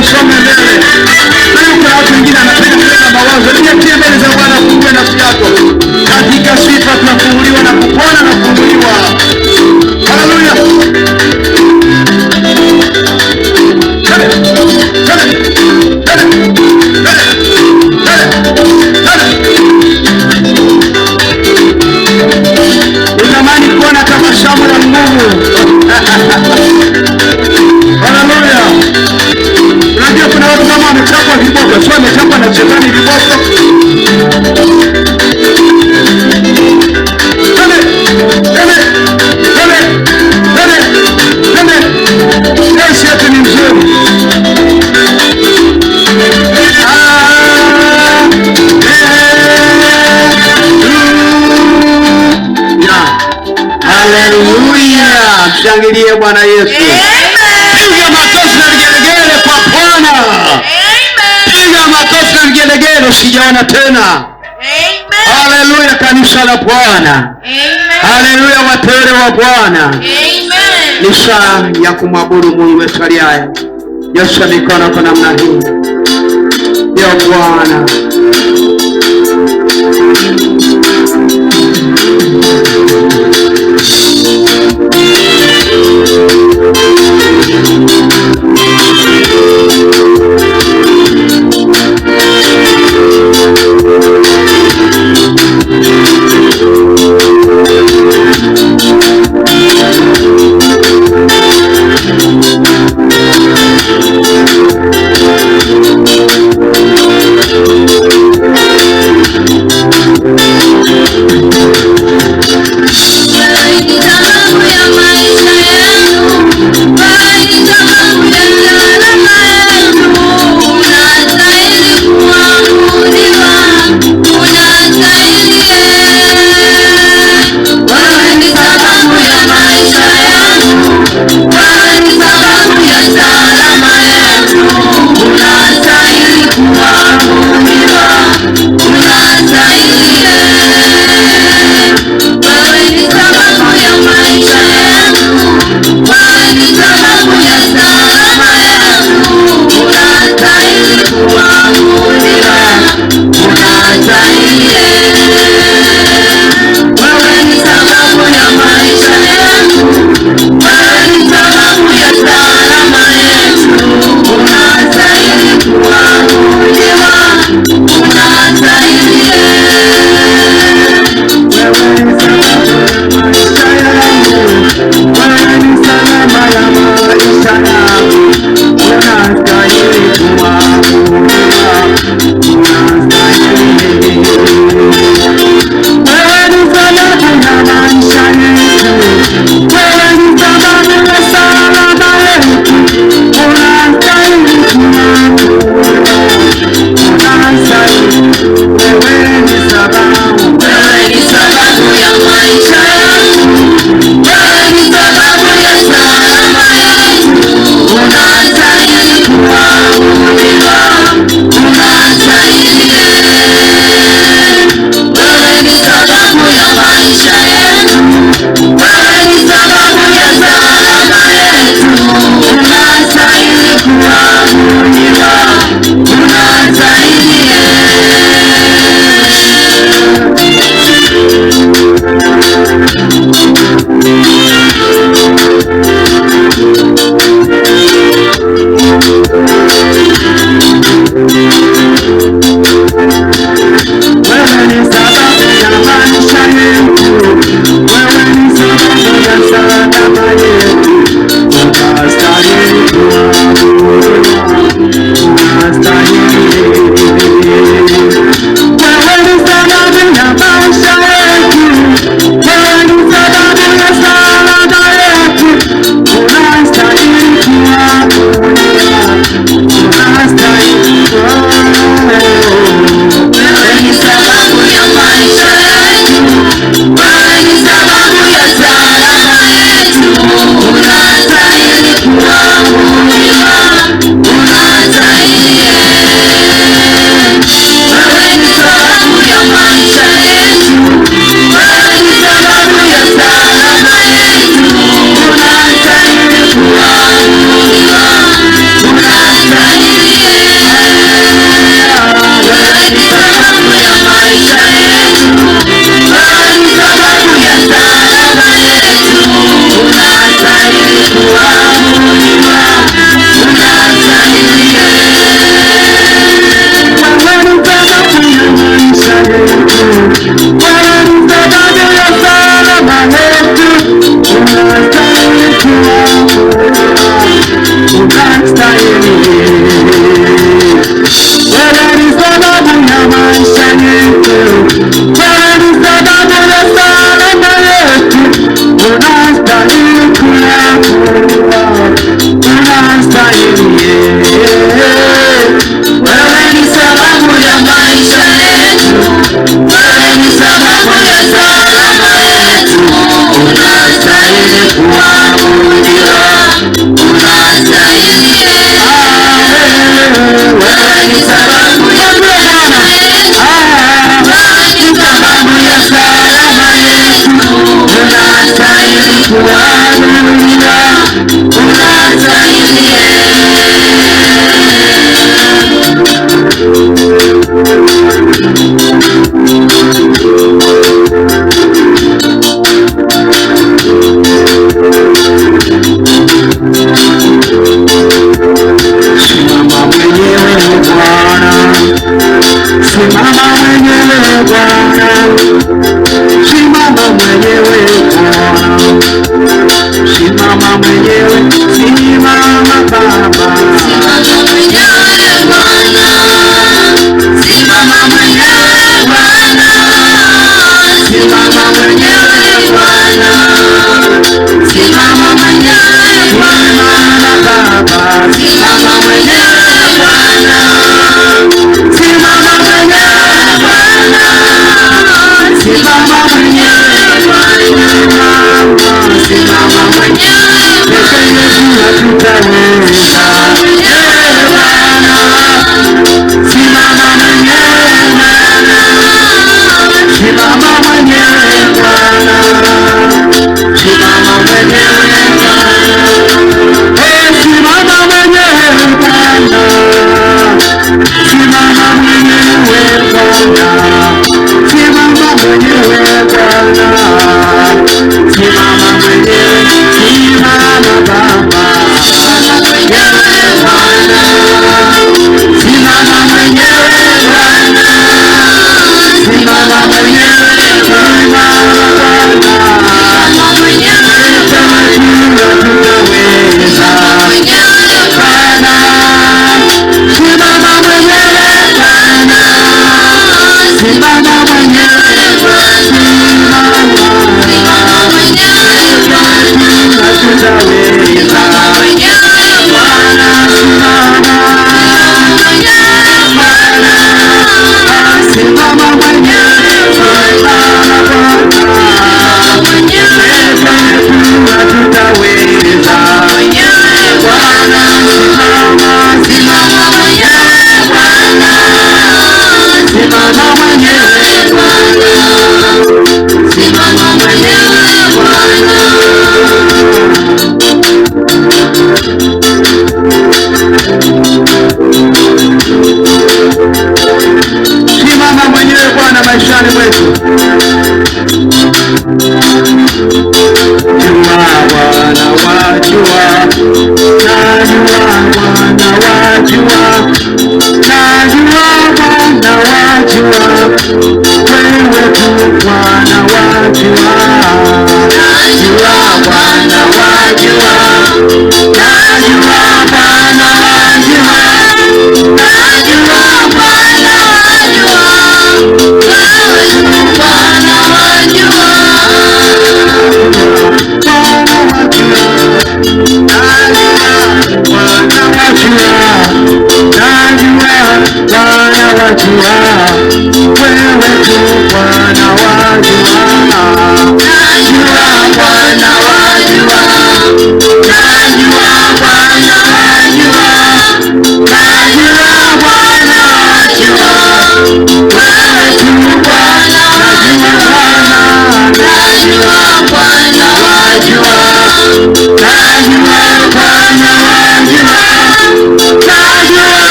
Usome mbele. Kuna watu wengine anapenda kuleta mawazo. Niachie mbele za Bwana, fungue nafsi yako. Katika sifa tunafunguliwa na kupona na kufunguliwa. Haleluya. Utamani kuona tabasamu la Mungu. Haleluya. Unajua kuna watu kama wamechapwa viboko, sio wamechapwa na shetani viboko. Yesu yetu ni mzuri. Haleluya. Mshangilie Bwana Yesu. Piga makofi na vigelegele kwa Bwana. Piga makofi na vigelegele, sijaona tena. Haleluya kanisa la Bwana. Haleluya wateule wa Bwana. Ni saa ya kumwabudu Mungu wetu aliye hai. Nyosha mikono kwa namna hii. Ya Bwana. Wewe ni sababu ya maisha yetu.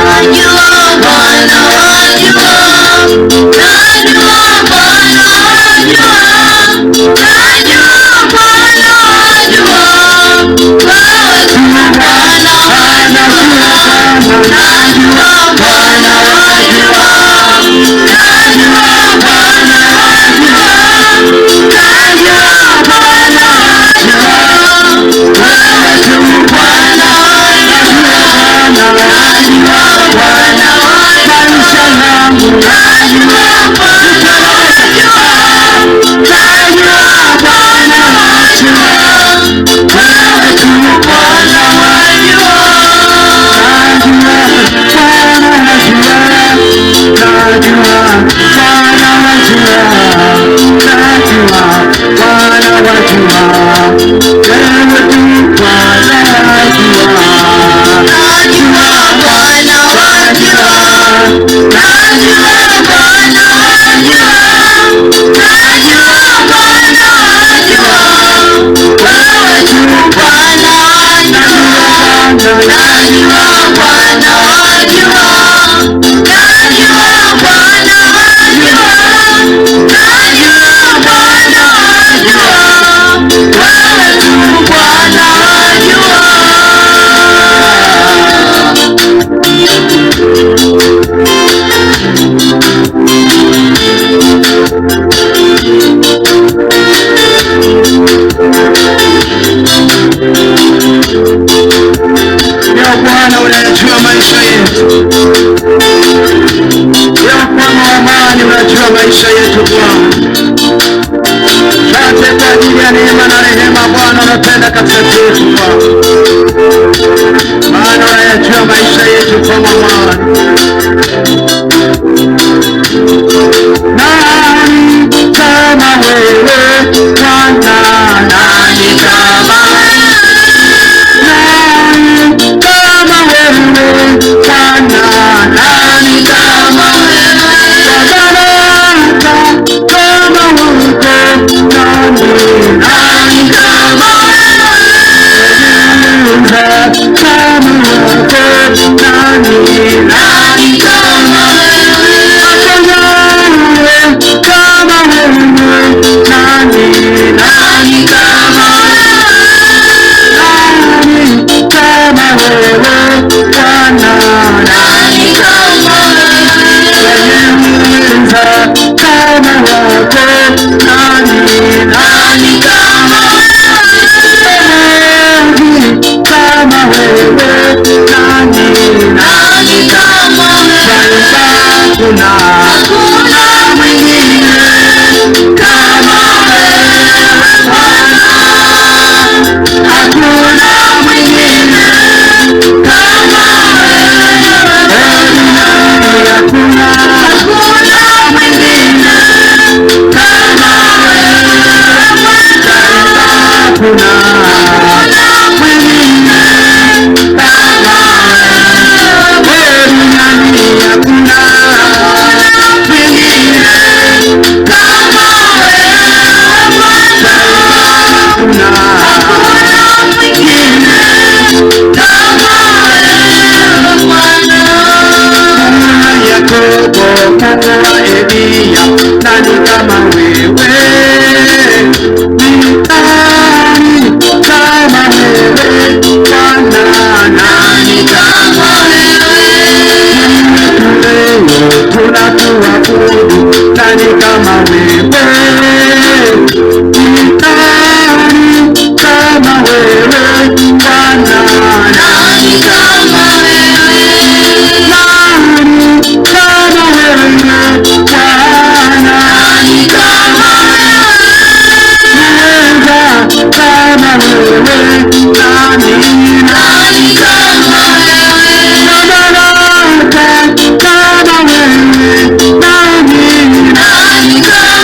Wajua Bwana wajua maisha yetu Bwana. Asante kwa ajili ya neema na rehema Bwana unatenda katikati yetu Bwana, maana unayajua maisha yetu kama Bwana. Nani kama wewe Bwana, nani kama Nani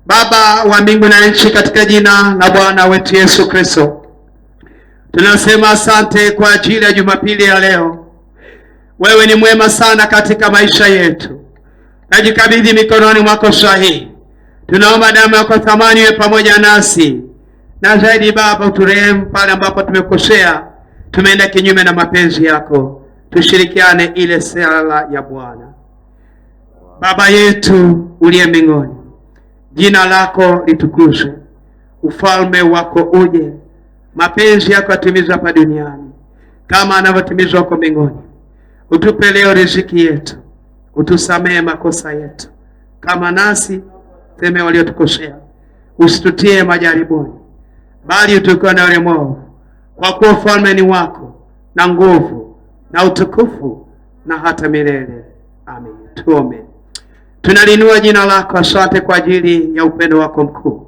Baba wa mbingu na nchi, katika jina la Bwana wetu Yesu Kristo, tunasema asante kwa ajili ya Jumapili ya leo. Wewe ni mwema sana katika maisha yetu. Najikabidhi mikononi mwako sahihi. Tunaomba damu yako thamani iwe pamoja nasi, na zaidi Baba uturehemu pale ambapo tumekosea, tumeenda kinyume na mapenzi yako. Tushirikiane ile sala ya Bwana. Baba yetu uliye mbinguni, jina lako litukuzwe, ufalme wako uje, mapenzi yako yatimizwe hapa duniani kama anavyotimizwa huko mbinguni. Utupe leo riziki yetu, utusamehe makosa yetu kama nasi teme waliotukosea, usitutie majaribuni, bali utuokoe na yule mwovu, kwa kuwa ufalme ni wako na nguvu na utukufu na hata milele. Amen. Tuombe. Tunalinua jina lako. Asante kwa ajili ya upendo wako mkuu.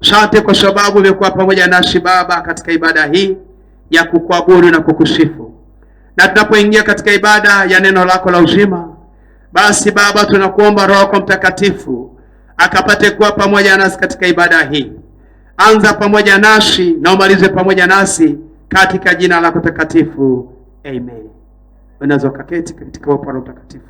Asante kwa sababu umekuwa pamoja nasi Baba katika ibada hii ya kukuabudu na kukusifu. Na tunapoingia katika ibada ya neno lako la uzima, basi Baba tunakuomba Roho yako Mtakatifu akapate kuwa pamoja nasi katika ibada hii. Anza pamoja nasi na umalize pamoja nasi katika jina lako takatifu. Amen. Unaweza kuketi katika upande mtakatifu.